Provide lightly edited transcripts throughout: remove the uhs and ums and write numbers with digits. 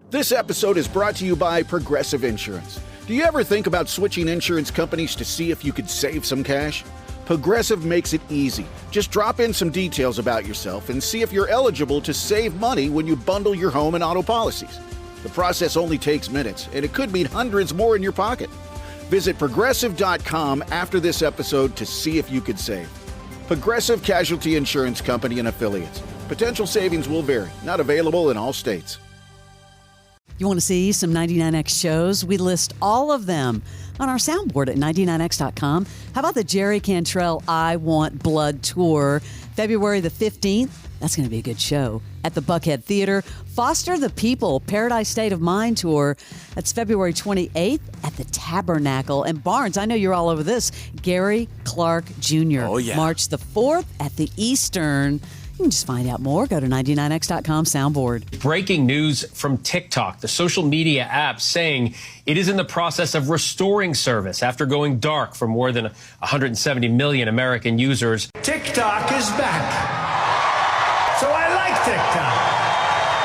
This episode is brought to you by Progressive Insurance. Do you ever think about switching insurance companies to see if you could save some cash? Progressive makes it easy. Just drop in some details about yourself and see if you're eligible to save money when you bundle your home and auto policies. The process only takes minutes, and it could mean hundreds more in your pocket. Visit Progressive.com after this episode to see if you could save. Progressive Casualty Insurance Company and Affiliates. Potential savings will vary. Not available in all states. You want to see some 99X shows? We list all of them on our soundboard at 99X.com. How about the Jerry Cantrell I Want Blood Tour, February the 15th? That's going to be a good show at the Buckhead Theater. Foster the People, Paradise State of Mind Tour. That's February 28th at the Tabernacle. And Barnes, I know you're all over this. Gary Clark Jr. Oh, yeah. March the 4th at the Eastern. You can just find out more. Go to 99X.com soundboard. Breaking news from TikTok, the social media app, saying it is in the process of restoring service after going dark for more than 170 million American users. TikTok is back. So I like TikTok.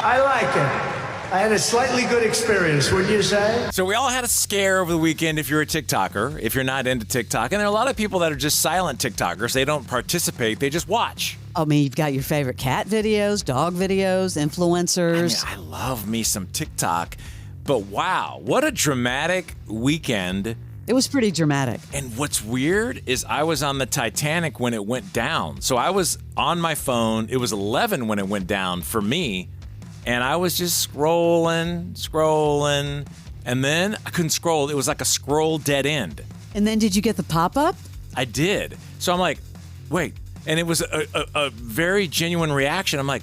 I like it. I had a slightly good experience, wouldn't you say? So we all had a scare over the weekend if you're a TikToker, if you're not into TikTok. And there are a lot of people that are just silent TikTokers. They don't participate. They just watch. I mean, you've got your favorite cat videos, dog videos, influencers. I love me some TikTok. But wow, what a dramatic weekend. It was pretty dramatic. And what's weird is I was on the Titanic when it went down. So I was on my phone. It was 11 when it went down for me. And I was just scrolling, and then I couldn't scroll. It was like a scroll dead end. And then did you get the pop-up? I did. So I'm like, wait. And it was a very genuine reaction. I'm like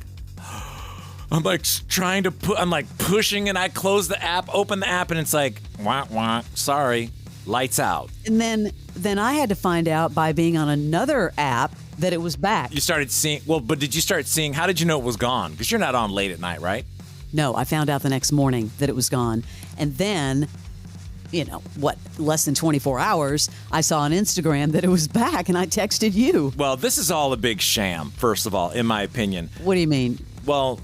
trying to I'm like pushing, and I close the app, open the app, and it's like, wah, wah, sorry, lights out. And then I had to find out by being on another app that it was back. You started seeing, but did you start seeing, how did you know it was gone? Because you're not on late at night, right? No, I found out the next morning that it was gone. And then, less than 24 hours, I saw on Instagram that it was back, and I texted you. Well, this is all a big sham, first of all, in my opinion. What do you mean? Well,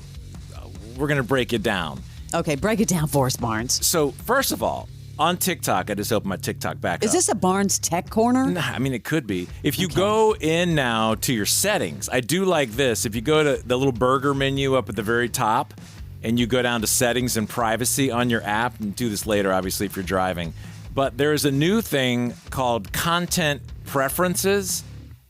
we're going to break it down. Okay, break it down for us, Barnes. So, first of all, on TikTok, I just opened my TikTok back up. Is this a Barnes Tech Corner? Nah, I mean, it could be. If you go in now to your settings, I do like this. If you go to the little burger menu up at the very top, and you go down to settings and privacy on your app, and do this later, obviously, if you're driving. But there's a new thing called content preferences.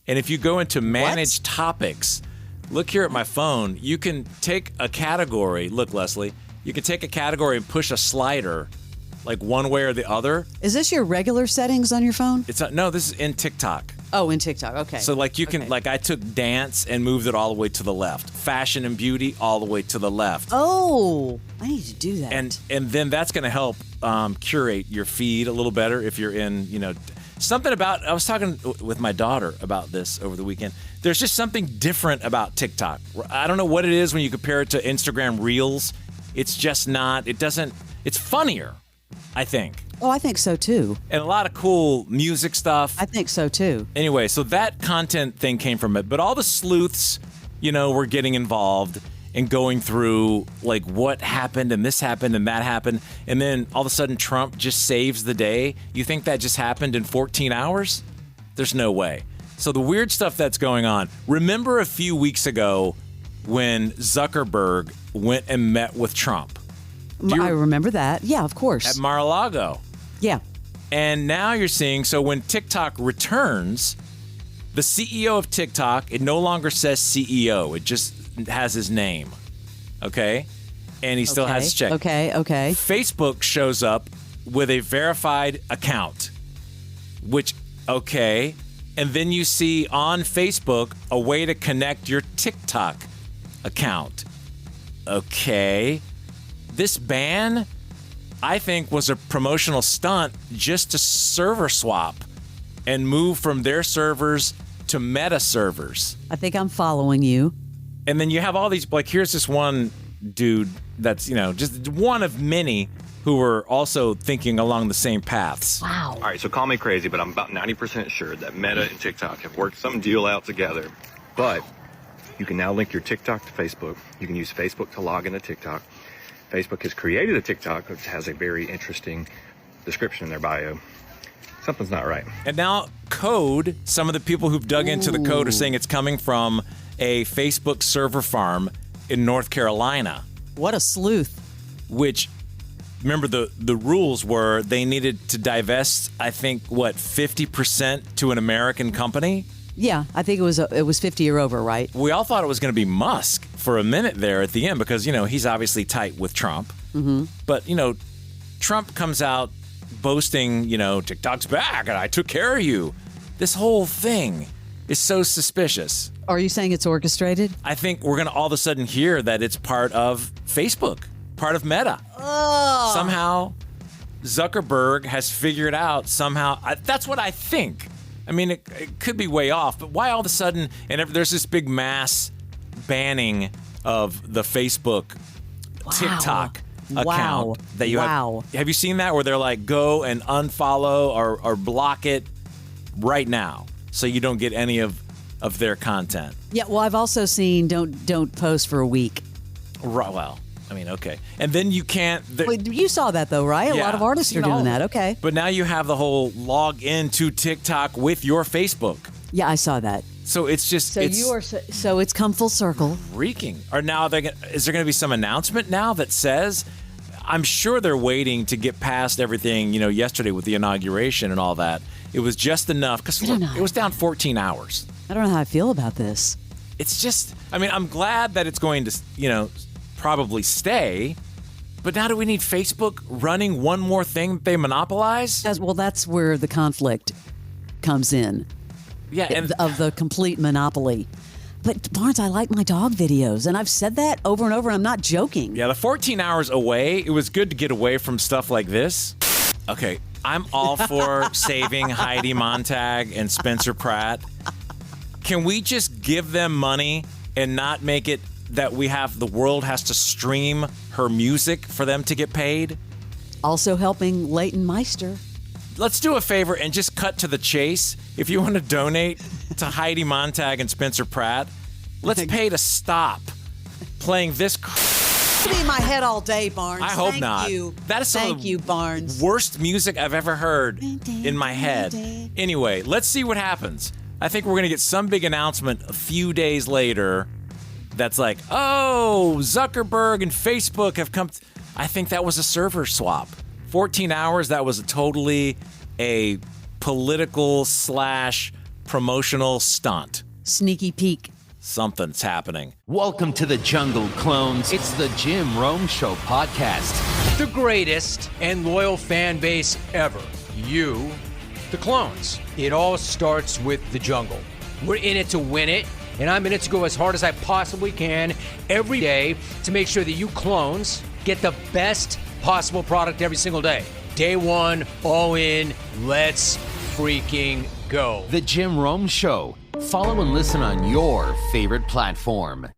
And if you go into manage topics, look here at my phone, you can take a category. Look, Leslie, you can take a category and push a slider like one way or the other. Is this your regular settings on your phone? It's not, no, this is in TikTok. Oh, in TikTok, okay. So like you can, like I took dance and moved it all the way to the left. Fashion and beauty all the way to the left. Oh, I need to do that. And then that's going to help curate your feed a little better if you're in, something about, I was talking with my daughter about this over the weekend. There's just something different about TikTok. I don't know what it is when you compare it to Instagram Reels. It's just not, it's funnier, I think. Oh, I think so too. And a lot of cool music stuff. I think so too. Anyway, so that content thing came from it. But all the sleuths, were getting involved and going through like what happened and this happened and that happened. And then all of a sudden Trump just saves the day. You think that just happened in 14 hours? There's no way. So the weird stuff that's going on. Remember a few weeks ago when Zuckerberg went and met with Trump? I remember that. Yeah, of course. At Mar-a-Lago. Yeah. And now you're seeing, so when TikTok returns, the CEO of TikTok, it no longer says CEO. It just has his name. Okay? And he still has his check. Okay. Facebook shows up with a verified account, okay. And then you see on Facebook a way to connect your TikTok account. Okay. This ban, I think, was a promotional stunt just to server swap and move from their servers to Meta servers. I think I'm following you. And then you have all these, like, here's this one dude that's, just one of many who were also thinking along the same paths. Wow. All right, so call me crazy, but I'm about 90% sure that Meta and TikTok have worked some deal out together. But you can now link your TikTok to Facebook. You can use Facebook to log into TikTok. Facebook has created a TikTok which has a very interesting description in their bio. Something's not right. And now code, some of the people who've dug into the code are saying it's coming from a Facebook server farm in North Carolina. What a sleuth. Which, remember, the rules were they needed to divest, I think, 50% to an American company? Yeah, I think it was 50 or over, right? We all thought it was going to be Musk for a minute there at the end because, he's obviously tight with Trump. Mm-hmm. But, Trump comes out boasting, TikTok's back and I took care of you. This whole thing is so suspicious. Are you saying it's orchestrated? I think we're going to all of a sudden hear that it's part of Facebook, part of Meta. Oh. Somehow, Zuckerberg has figured out that's what I think. I mean, it could be way off, but why all of a sudden, there's this big mass banning of the Facebook TikTok account that you have. Have you seen that where they're like, go and unfollow or block it right now so you don't get any of their content? Yeah, well, I've also seen don't post for a week. Right, well, I mean, okay. And then you can't... You saw that, though, right? Yeah, a lot of artists are doing that, okay. But now you have the whole log into TikTok with your Facebook. Yeah, I saw that. So it's just... So it's come full circle. Freaking. Or now, is there going to be some announcement now that says... I'm sure they're waiting to get past everything, yesterday with the inauguration and all that. It was just enough, because it was down 14 hours. I don't know how I feel about this. It's just... I mean, I'm glad that it's going to, probably stay. But now do we need Facebook running one more thing that they monopolize? Well, that's where the conflict comes in. Yeah, and of the complete monopoly. But Barnes, I like my dog videos, and I've said that over and over, and I'm not joking. Yeah, the 14 hours away, it was good to get away from stuff like this. Okay, I'm all for saving Heidi Montag and Spencer Pratt. Can we just give them money and not make it that the world has to stream her music for them to get paid? Also helping Leighton Meister. Let's do a favor and just cut to the chase. If you want to donate to Heidi Montag and Spencer Pratt, let's pay to stop playing this. Be in my head all day, Barnes. I hope not. Thank you. That is some of the Barnes. worst music I've ever heard in my head. Anyway, let's see what happens. I think we're going to get some big announcement a few days later that's like, oh, Zuckerberg and Facebook have come. I think that was a server swap. 14 hours, that was totally a political / promotional stunt. Sneaky peek. Something's happening. Welcome to the jungle, clones. It's the Jim Rome Show podcast. The greatest and loyal fan base ever. You, the clones. It all starts with the jungle. We're in it to win it, and I'm in it to go as hard as I possibly can every day to make sure that you clones get the best possible product every single day. Day one, all in, let's freaking go. The Jim Rome Show. Follow and listen on your favorite platform.